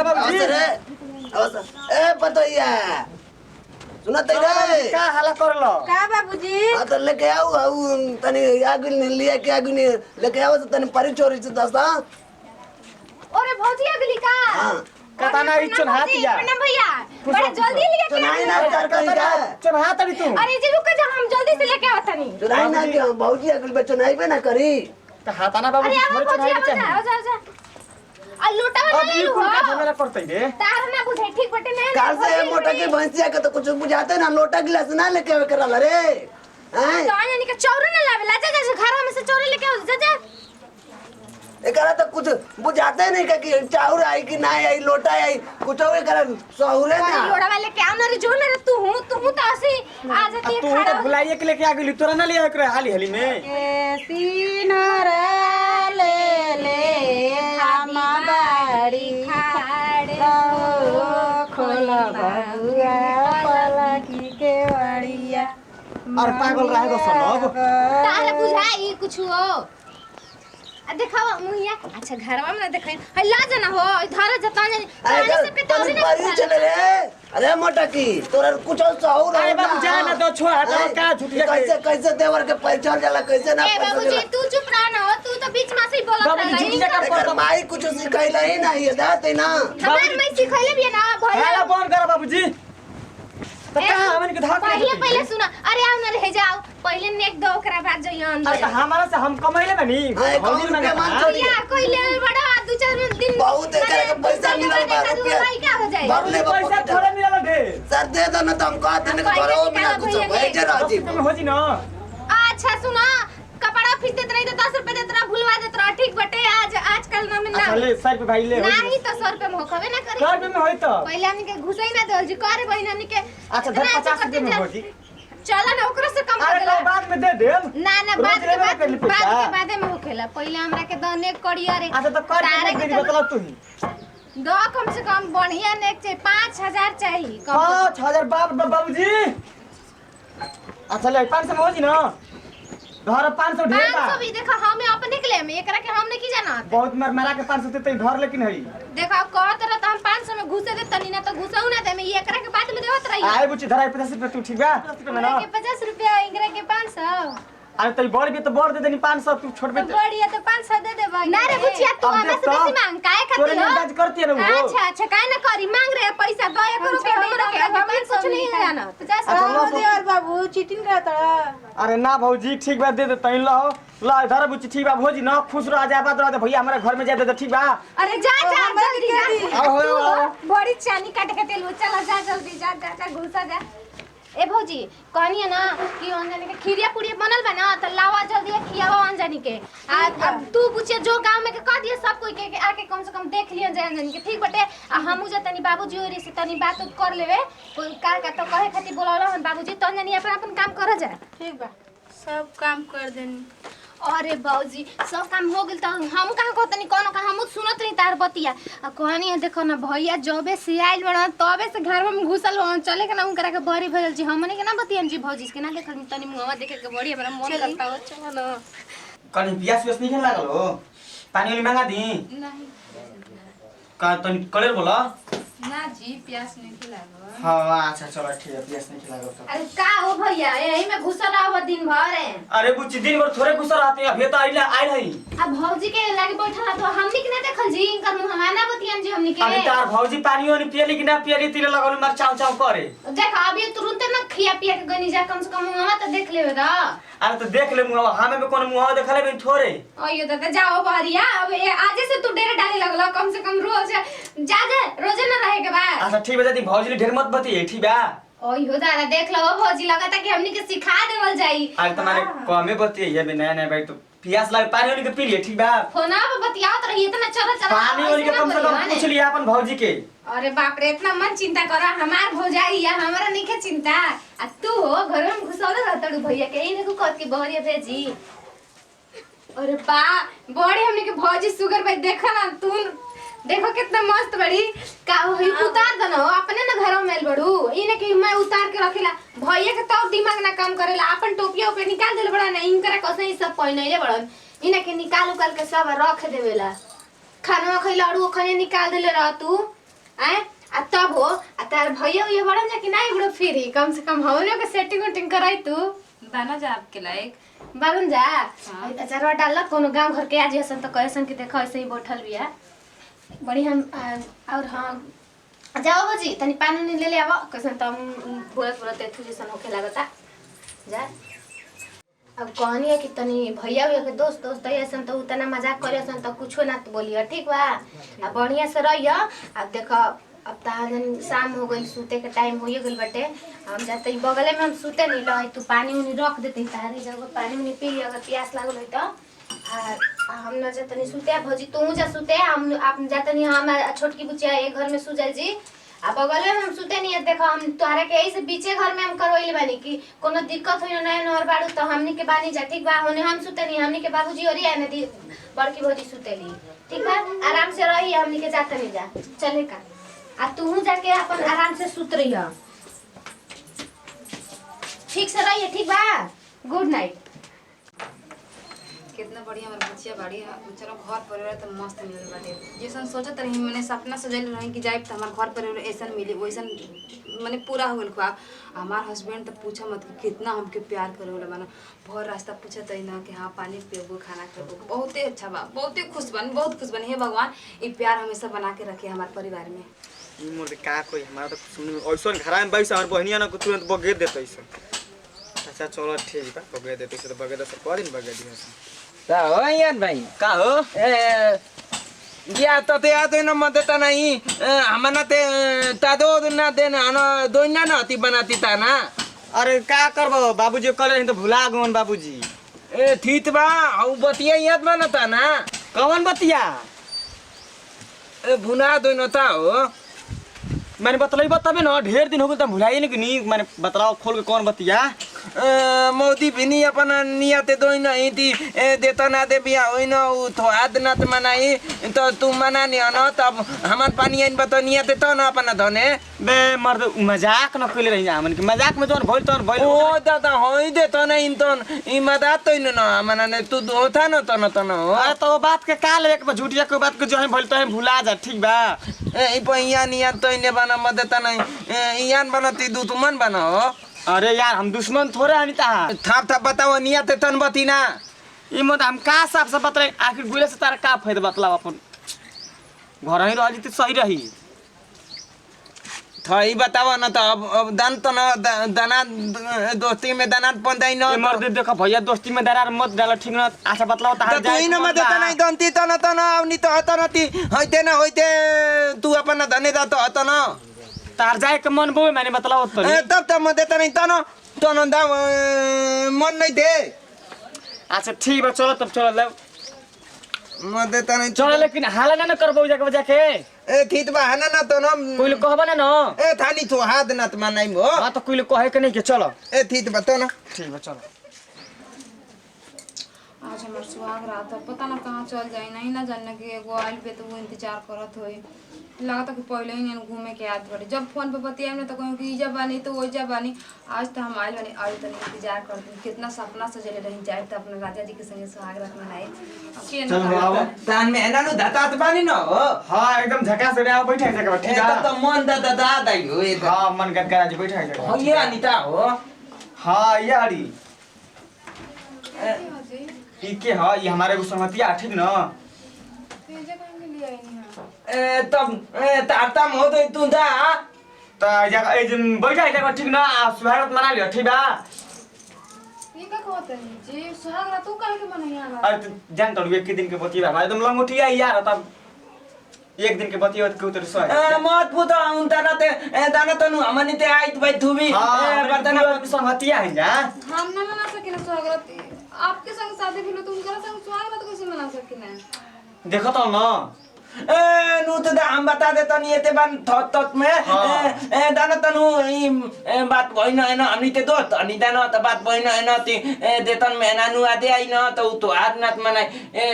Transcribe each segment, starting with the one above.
बाबूजी रे ए पतैया सुनत रे का हाला करलो का बाबूजी हां तो लेके आओ तनी आगु लिया के आगु लेके आओ तनी परिचोरी से दस्ता ओरे भौजी अगली का हां कताना ई चुनहातिया प्रणाम भैया बड़े जल्दी लेके चुनाई ना कर कहीं का चुनहात भी तू अरे जी रुक जा हम जल्दी से लेके आवत नहीं चुनाई ना के भौजी अगल बच्चो नहीं बे ना करी त हाताना अरे बाबूजी आवा थोड़े भौजी चुनहात आवा चाहिए जा आ लोटा अब वाला ये ले कुल का लो झमेला करतै रे तार ना बुझे ठीक बटे नहीं काल से मोटा के भैंसिया के तो कुछ बुझाते ना लोटा गिलास ना लेके आवे करल रे हैं तो आने के चौरे ना लावे ला जा घर में से चौरे लेके आओ जा एकरा तो कुछ बुझाते नहीं कि चाउर आई कि ना आई लोटा आई कुछ एकरा सहुरे ना लोड़ा वाले के आना रे जो ना रे तू तो ऐसे आ जाती है तू खड़ा तो भुलाइए के लेके आ गेली तोरा ना ले एकरे हाली हाली में सिनरा ले ले हम बाड़ी खाड़े खोल बहुआ पलकी के बड़िया और पागल रहेगो सब तारा बुझाई कुछ हो देखाओ मुहिया अच्छा घरवा में देखै है ला जना हो इधर जता जानी पानी से पेटौरी तनी परी चले रे अरे मोटा की तोरा कुछ सहुर अरे बाबू जा ना दो छोड़ तो का झुटिया कैसे कैसे देवर के परिचय जाला कैसे ना ए बाबूजी तू चुप रह ना तू तो बीच में से ही बोलत बाबूजी रही झुटिया का एकर माई कुछ सिखाइला ही ना ये दाते ना हमार मैं सिखैले भी ना भैया हाला बंद कर बाबूजी तो का हमन के धाक पहले सुना अरे आओ ना रह जाओ पहले नेक दो ओकरा बाद जइयो अरे अंदर तो हमारा से हम कमाइले बनी हां भौजी कौन में के मान छोड़ी या कोई ले बड़ा दो चार दिन बहुत एकरा के पैसा मिलल बा रुपया क्या हो जाए भरले बा पैसा थोड़े मिलल दे सर दे दो ना तो हम कहते हैं कि घरों में ना कुछ भेज राजी तुम हो जी ना अच्छा सुना कपड़ा फीस देत रही तो 10 रुपए देत रहा भूलवा देत रहा ठीक बटे आजकल ना मिलना अच्छा ले सर पे भाई ले हो नहीं तो 100 रुपए में होकबे ना करे सर पे में होई तो पहले हमनी के घुसई ना देल जी करे बहिन हमनी के अच्छा धर 50 रुपए में हो जी चला ना ओकरा से कम अरे कर तो बाद में दे देम ना ना बाद रोज लेबे कर ली पैसा। के बादे में होखेला पहले हमरा के दने करिया रे अच्छा तो कर तारे के के दे बतला तू ही दो कम से कम बढ़िया नेक चाहिए 5000 चाहिए कम 5000 बाबूजी अच्छा ले 500 में हो जी ना घर 500 ढेर बा 500 भी देखो हमें अपने के लिए में एकरा के हम नहीं जाना बहुत मरा के 500 देते घर लेकिन हई देखो कहत रह तो हम 500 में घुसे दे तनी ना तो घुसऊ ना दे में ये एकरा के बाद में देवत रही आए बुची धराई 50 रुपए तू ठीक बा 50 रुपए में ना के 50 रुपया एकरा के 500 अरे तो बड़ भी तो बड़ दे देनी 500 तू छोड़ बे बढ़िया तो 500 दे देबा ना रे बुचिया तू अब हमरा देख से तो, बेसी मांग काहे तोरे खातिर निंदा करती है ना वो अच्छा अच्छा काहे ना करी मांग रहे पैसा दया करो के हमरा के अभी कुछ नहीं जाना 50 अच्छा, लो, दे और बाबू चीटिंग करता अरे ना भौजी ठीक बा दे दे तई लो ला इधर बुची ठीक बा भौजी ना खुश रह जा बात रह भैया हमारे घर में जा दे ठीक बा अरे जा जा जल्दी जा आओ, आओ, आओ। बड़ी चानी काट के तेल चला जा जल्दी जा जा जा घुसा जा ए भौजी कहनी है ना कि अंजनी के खीरिया पुड़िया बनल बा ना तो लावा जल्दी खियावा अंजनी के अब तू पूछे जो गांव में के कह दिए सब कोई के आके कम से कम देख लिया जाए अंजनी के ठीक बटे आ हमहू जे तनी बाबूजी ओरी से तनी बात कर लेवे कोई का तो कहे खातिर बोलावला हन बाबूजी तो अंजनी अपन अपन काम कर जा ठीक बा सब काम कर देनी अरे बाबूजी सब काम हो गेल त हम कहां कहतनी कोनो का हम सुनत रही तार बतिया आ कहनी है देखो ना भैया जबे से आइल बड़ा तबे से घर में घुसल हो चले के ना उनकरा के बड़ी भइल जी हमने के ना बतियन जी भौजी के ना देखल तनी मुंहवा देखे के बड़ी हमरा मन करता हो चलो ना कहीं पियास पियास नहीं लागल हो पानी वाली मंगा दी नहीं का तनी कलेर बोला ना जी प्यास नहीं खिलागो हाँ अच्छा चलो ठीक है पियास नहीं लागल तो अरे का हो भैया यही में घुसल रहो दिन भर है अरे कुछ दिन भर थोड़े गुस्सा रहते हैं अभी तो आइल हई अब भौजी के लागे बैठल तो हमनी के ना देखल जी इनकर मुंहवा ना बतियन जी हमनी के अभी तार भौजी पानी वानी पियली कि ना पियली तिले लगल मर चाव चाव करे देख अभी तुरंत ना खिया पिया के गनी जा कम से कम मुंहवा तो देख लेवे दा अरे तो देख ले मुंह हमें में कोनो मुंह देखले बिन थोड़े ओयो दादा जाओ बहरिया अब आज से तू डेरे डाले लगल कम से कम रोज जा रोज ना रहे के बाद अच्छा ठीक है दी भौजी ढेर मत बतिए ठीक बा ओयो दादा देख लो भौजी लगता कि हमनी के सिखा देवल जाई आज तुम्हारे कमे बतिए ये भी नया नया भाई तो पियास लागे पानी वाली के पी लिए ठीक बा फोना पे बतियात रही इतना चला चला पानी वाली के कम से कम पूछ लिया अपन भौजी के अरे बाप रे इतना मन चिंता करा हमार भौजाई या हमारा नहीं के चिंता आ तू हो घर में घुसौले रहतड़ू भैया के इने को कत के बहरिया भेजी अरे बा बड़ी हमने के भौजी सुगर भाई देखा ना तू देखो कितना मस्त बड़ी का होई उतार दनो अपने ना घरों में बड़ू इने के मैं उतार के रखिला भैया के तो दिमाग ना काम करेला अपन टोपिया पे निकाल देल बड़ा ना इनकरा कसे ही सब पहिनैले बड़न इने के निकाल के सब रख देवेला खाना खइला और खने निकाल देले रह तू आए आ तब हो आ तार भैया ये बड़न जा कि नहीं गुड़ो फिर कम से कम हमने के सेटिंग उटिंग कराई तू बाना जा आपके लायक बालन जा अचारवा डाल कोनो गांव घर के आज हसन तो कहसन कि देखो ऐसे ही बैठल बिया बड़ी हम और हां जाओ बाजी तनी पानी नहीं ले ले आवा कैसन त बोलत एथु जैसन होखे लागता जा अब कहनी है कि तनी भैया के दोस्त ऐसन तो उतना मजाक करे सन तो कुछो ना तो बोलिए ठीक बा आ बढ़िया से रहिए अब देखो अब तहन शाम हो गई सूते के टाइम होइए गइल बाटे हम जाते बगले में हम सूते नहीं लई तू पानी उनी रख देते तारे जगह पानी उनी पी ली अगर प्यास लागल होई तो हम न जातनी सूते भौजी तू जा सूते हम आप जातनी हम छोटकी बुचिया एक घर में सु जाई जी आ बगल में हम सुते नहीं है देखो हम तोहरा के यही से बीचे घर में हम करवइले बानी कि कोनो दिक्कत होई ना नर बाड़ू तो हमनी के बानी जा ठीक बा होने हम सुते नहीं हमनी के बाबूजी और या नदी बड़की भौजी सुतेली ठीक बा आराम से रही हमनी के जाते नहीं जा चले का आ तू जाके अपन आराम से सुत रही है ठीक से रहिए ठीक बा गुड नाइट कितना बढ़िया हमारे बच्चिया बाड़ी चलो घर परिवार तो मस्त मिल बाटे जैसन सोचत रही मैंने सपना सजल रही कि जाए तो हमारे घर परिवार ऐसा मिले वैसन मैंने पूरा हो गल ख्वाब हमार हस्बैंड तो पूछा मत कि कितना हमके प्यार करे वाला बना भर रास्ता पूछत है ना कि हाँ पानी पिएबो खाना खाबो बहुते अच्छा बा बहुते खुश बनी हे भगवान ये प्यार हमेशा बना के रखे हमारे परिवार में ई मोर का कोई हमारा तो सुन ओइसन घर में बैस और बहनिया ना तुरंत बगे देते ऐसे अच्छा चलो ठीक बा बगे देते से तो बगे दे सब दिन बगे दिए ता हो यार भाई का हो या तो ते आते न मत त नहीं हमना ते ता दो ना देना न दोइना न ती बनाती ता ना अरे का करबो बाबूजी कले तो भुला गवन बाबूजी ए थीत बा औ बतिया याद बनता ना कौन बतिया ए भुना दोइनो ता हो मैंने बतलाई बताबे ना ढेर दिन हो गए त भुलाई नहीं कि नहीं मैंने बतलाओ खोल के कौन बतिया मोदी बिनी अपन नियत दोइन इति देता ना दे बिया होइन उ थो आदनत मनाई तो तू मना नि न तब हमन पानी आइन बत नियत त न अपन धने बे मर्द मजाक न कइले रही हमन के मजाक में जोन भइल तन भइल ओ दादा होई दे त न इंतन ई मदद तो न हमन ने तू होता न त न हो अरे तो बात के काल एक बार झूठिया के बात के जो है भइल तो भुला जा ठीक बा ई पहिया नियत तो इने बना मदद नहीं यान बनती दू तुमन बना हो अरे यार हम दुश्मन थोड़े हनी ता थाप थाप बताओ नियत तन बतीना ई मत हम का साफ से बतलाई आखिर गुले से तारा का फायदा बतलाओ अपन घर ही रहली त सही रही थई बताओ न त अब दान त न दाना दोस्ती में दाना पंदाई न ए मर्द देखो भैया दोस्ती में दरार मत डाल ठीक न अच्छा बतलाओ तार तू इन मत त नहीं दंती त न आवनी त हत न ती होइते न होइते तू अपन धने दा त हत न तार जाए के मन बो मैंने बतलाओ तो तब त म देता नहीं त न दा मन नहीं दे अच्छा ठीक बा चलो तब चलो ले म देता नहीं चलो लेकिन हाला ना करबो जाके बजा के ए थीत बा हना न त न कोई कहबा ना न ए थानी तो हाथ न त मनाई हो हां तो कोई कहे के नहीं के चलो ए थीत बा त न ठीक बा चलो आज हमार सुहाग रात है पता ना कहाँ चल जाए नहीं ना जानना कि एगो आइल पे तो वो इंतजार करत होई लगता कि पहले ही नहीं घूमे के याद पड़े जब फोन पे बतिया में तो कहूँ कि इजा बानी तो वही बानी आज तो हम आइल बानी आज तो इंतजार करते हैं कितना सपना सजले रही जाए तो अपने राजा जी के संगे सुहाग रात मनाए चलो आओ तान में एना नु धतात बानी न हो हां एकदम झकास रे आओ बैठा जगह ठीक ए है त मन दादा दादा हो ए हां मन गदगदा जी बैठा जगह हो ये अनिता हो हां यारी ई के हां ये हमारे को संगतिया ठीक न ए तब ए तातम हो तो तू दा त जगह ए जन बैठा जगह ठीक न सुहागत मना लियो ठीक बा ये का कहत है जी सुहाग रात तू काहे के मनैया अरे तू जान तो एक दिन के बतिया भाई एकदम लंगोटी है यार तब एक दिन के बतिया के उतर सो ए मत पुता उन तना ते ए दाना तनु हमनी ते आइत भाई थुबी हां बर्तन संगतिया है जा हम ना मना सके ना सुहाग रात आपके संग शादी भी लो तुम करा संग सुहाग रात कैसे मना सके ना देखो तो न ए नु त हम बता दे तनी एते बन थत थत में ए दाना तनु ई बात भइन हैन हमनी ते दोस्त अनि दाना त बात भइन हैन ती देतन में ना नु आदे आइन त उ तो आदनात मनाइ ए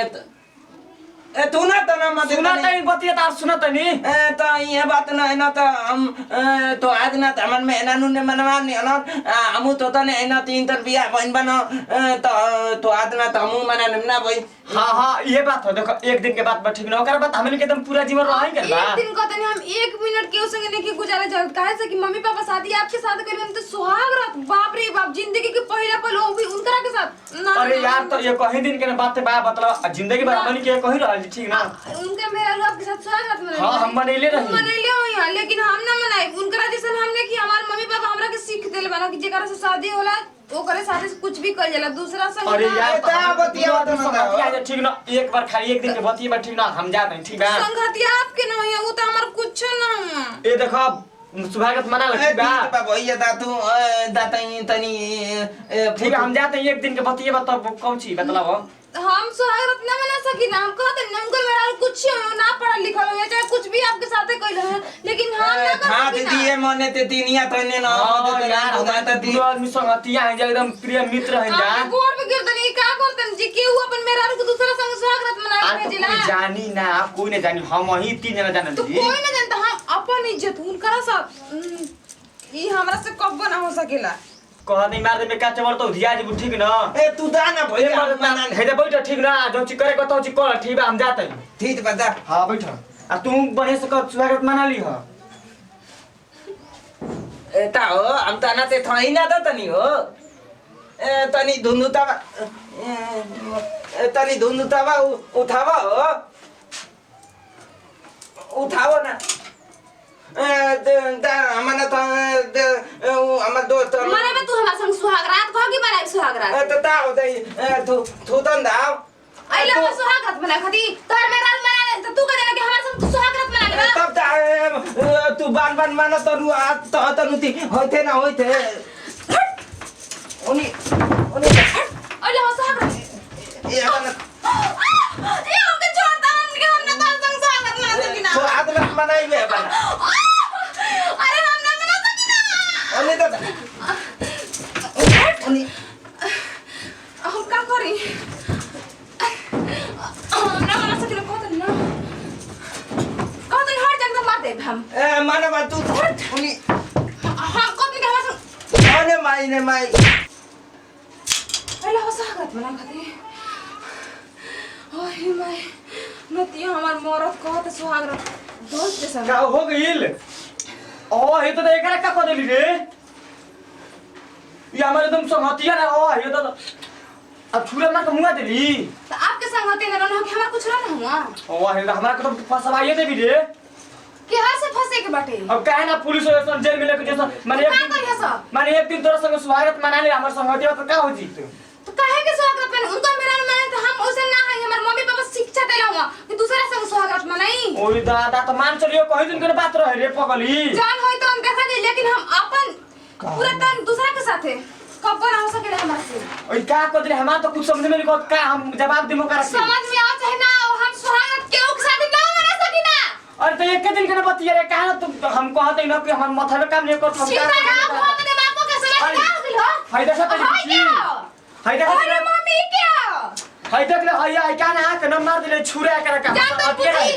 ए तू ना त ना मत सुना तनी बतिया तार सुना तनी ए त ये बात न है ना त हम तो आज ना त मन में ना नुने मनवा नि न हमु तो तने ना तीन तर बिया बहन बन तो आज ना त हमु मना ना भई हाँ ये बात हो देखो एक दिन के बाद बा ठीक ना ओकरा बाद हमन के एकदम पूरा जीवन रही कर बा एक दिन को तनी हम 1 मिनट के संगे नहीं गुजारे जरूर काहे से कि मम्मी पापा शादी आपके साथ करें हम तो सुहाग रात बाप रे बाप जिंदगी के पहला पल हो भी उनकरा के साथ ना अरे यार तो ये कहीं दिन के ना बात है बा मतलब जिंदगी भर हमन के कहीं रहल ठीक ना उनका मेरा लोग के साथ सुहाग रात मनाई हां हम मनैले रही मनैले हो यहाँ लेकिन हम ना मनाई उनकरा जैसे हमने कि हमार मम्मी पापा हमरा के सीख देले बना कि जेकरा से शादी होला ओकरे साथे से कुछ भी कर जाला दूसरा संग अरे यार ता बतिया तो ना ठीक ना एक बार खाली एक दिन के बतिया बा ठीक ना हम जाते हैं ठीक है संगतिया आपके ना है वो तो हमार कुछ ना ये देखो सुभागत मना ए लगी बा ठीक बा भैया दा तू दातई तनी ठीक है हम जाते हैं एक दिन के बतिया बा तब कौन ची मतलब हम सुहागरात ना मना सकी ना हम कहते ना उनकर मेरा कुछ ना पढ़ा लिखा हो या चाहे कुछ भी आपके साथे कइले हैं लेकिन हम ना कर हाथ सकी ना दिए मने ते तीनिया तने ना यार मदद हम त तो आदमी संगतिया है एकदम प्रिय मित्र है जा आप गोर पे गिरतन ई का करतन जी केहू अपन मेरा के दूसरा संग सुहागरात मना आज के तो भेजिला कोई जानी ना कोई नहीं जानी हम ही तीन जना जानल तो जी कोई ना जानता हम अपन इज्जत उनकरा साथ ई हमरा से कब्बो ना हो सकेला कह नहीं मार दे में का चमर तो धिया जी ठीक ना ए तू दा ना ये भैया मत है तो बैठ ठीक ना जो ची करे बताओ ची कर ठीक है हम जाते हैं ठीक बता हां बैठ आ तू बने से कर स्वागत मना ली हो एता हो हम तना ते थई ना त तनी हो ए तनी धुनुता तनी धुनुता उठावा हो उठाओ ना हमने तो हमारे दोस्त माने में तू हमरा संग सुहागरात कह के मनाई सुहागरात तो ता होते तू तन दाव आइला हम सुहागरात मना खदी तोर मेरा मना तो तू कहे कि हमरा संग सुहागरात मना ले तब ता तू बान बान माना तनु आ त नुती होइथे ना होइथे ओनी आइला हम सुहागरात ये हमके छोड़ता हमने तोर संग सुहागरात मना सकी ना तो आदमी मनाई बे बना अरे हम ना मना सकी ना ओनी तो ओनी हम का करी ना मना सकी ना कहत हर जगह मार दे हम ए माना बा तू ओनी हम कहत कि हमरा संग अरे माई ने माई आइला हम सुहागरात मना खदी ओह माय नतिया हमार मरद कहत सुहागरात दोस्त के संग का हो गइल ओ ये तो एकरा का कर देली रे ये हमारे एकदम संगतिया ना ओ ये तो अब छुरा ना मुआ देली तो आपके संग होते ना रहना कि हमार कुछ ना हुआ ओ ये हमरा को तो फसवाइए देबी रे कि हर से फंसे के बाटे अब काहे ना पुलिस वाला जेल में लेके जैसा माने का करिया सब माने एक दिन तोरा संग स्वागत मना ले हमर संगतिया तो का हो जी तो काहे के सुहागरात में उनका मेरा में तो हम ओसे ना है हमार मम्मी पापा शिक्षा देला हुआ कि दूसरा संग सुहागरात मनाई ओई दादा तो मान चलियो कहीं दिन के बात रहे रे पगली जान होई तो हम देखा दे लेकिन हम अपन पूरा टाइम दूसरा के साथे कब ना हो सके हमरा से ओई का कर दे हमार तो कुछ समझ में नहीं को का हम जवाब देमो करा समझ में आ चाहे ना आओ, हम सुहागरात के के साथे ना मना सकी ना अरे तो एक दिन के ना बतिया रे काहे ना तुम हम कहते ना कि हम माथा में काम नहीं कर ठीक है ना आप हम दे बापू के समझ अरे, क्या हो गेल हो फायदा से तो हाय क्या हाय अरे मम्मी क्या हाय देख ले हाय आई का ना के न मार दिले छुरा करा का जान तो बुझी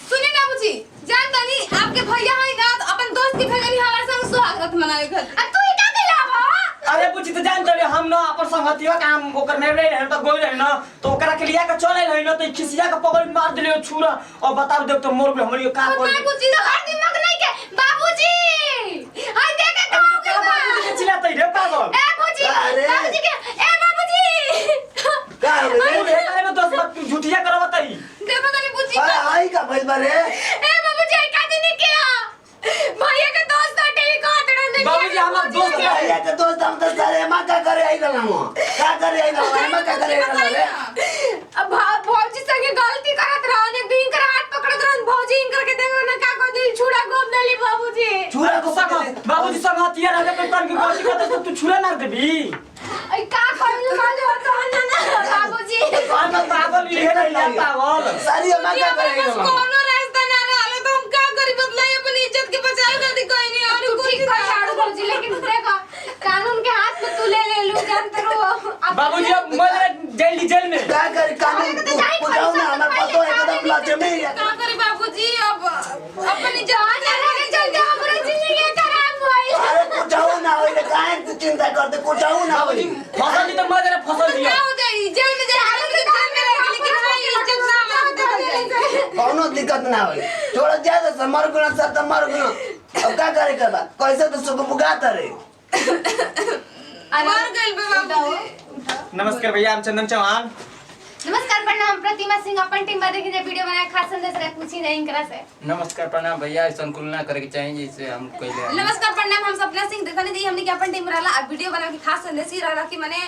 सुनिए ना बुझी जान तनी आपके भैया है ना तो अपन दोस्त के भेजनी हमारे संग सुहागरात मनावे घर आ तू का केला बा अरे बुझी तो जान चले हम ना अपन संगतिया काम ओकर नहीं रहे तो गोल रहे ना तो ओकरा के लिया के चले रहे ना तो खिसिया के पकड़ मार दिले छुरा और बताओ देख तो मोर पे हमरी का और मैं कुछ ना हर दिमाग नहीं के बाबूजी हाय देखे का हो गया बाबूजी चिल्लाते रे पागल ए बाबूजी अरे। बाबूजी के ए बाबूजी का रे अरे अरे दोस्त बात तू झूठिया करवत आई देखो तनी पूछी अरे आई का भइल बारे ए बाबूजी आई का नहीं किया भैया के दोस्त हटे को हटना नहीं बाबूजी हमार दोस्त है भैया के दोस्त हम तो सारे एमा का करे आई ना का करे आई ना एमा का करे आई ना रे अब भौजी संगे गलती करत रहो ने दिन कर हाथ पकड़त रहो भौजी इन करके देखो ना का को दी छुड़ा गोद देली बाबूजी छुरा को बाबूजी संगतिया रहे तो तन की गलती करते तो तू छुरा ना देबी आई का कहले माले तो ना बाबूजी हम पागल ये नहीं पागल सारी एमा का करे आई ना कोनो रास्ता ना रहले तो हम का करी बदलाई अपनी इज्जत के बचाए खातिर कोई नहीं और कुछ कर भौजी लेकिन देखो कानून के हाथ में तू ले लू जानते रहो बाबूजी अब मर जेल में का करे कानून पूछाओ ना हमार पतो चिंता करते कुछ ना होई फसल जी तो मर गए फसल जी क्या हो जाए जेल में जाए हालत में जेल में रहेगी लेकिन हां इज्जत ना मार दे कोनो दिक्कत ना होई थोड़ा ज्यादा से मर गुना सब तो मर गुना अब क्या करे के बाद कैसे तो सुबह बुगाता रे मर गइल बे बाबू नमस्कार भैया हम चंदन चौहान नमस्कार प्रणाम प्रतिमा सिंह अपन टीम में देखिए वीडियो बनाए खास संदेश रहे पूछी नहीं इनकरा से नमस्कार प्रणाम भैया संकुल ना करे के चाहिए जैसे हम कहले नमस्कार प्रणाम हम सपना सिंह देखने दी हमने के अपन टीम रहला अब वीडियो बना के खास संदेश ही रहला कि माने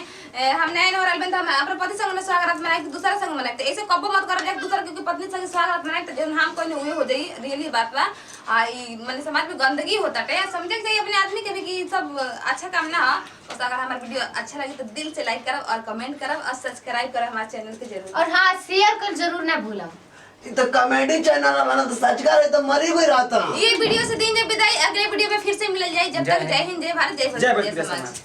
हम नए नए रहल बन त हम अपन पति संग स्वागत मनाए कि दूसरा संग मनाए ऐसे कबो मत कर एक दूसरा के पत्नी संग स्वागत मनाए त जन हम कोई हुए हो जाई रियली बात बा आ ई माने समाज में गंदगी होता है समझे के चाहिए अपने आदमी के भी कि सब अच्छा काम ना हो तो अगर हमारा वीडियो अच्छा लगे तो दिल से लाइक करब और कमेंट करब और सब्सक्राइब करब हमारे चैनल के जरूर और हाँ शेयर कर जरूर ना भूलब तो कॉमेडी चैनल वाला तो सच का रे तो मरी भी रहता ये वीडियो से दिन विदाई अगले वीडियो में फिर से मिल जाए जब तक जय हिंद जय भारत जय जय समाज भारत, जय समाज।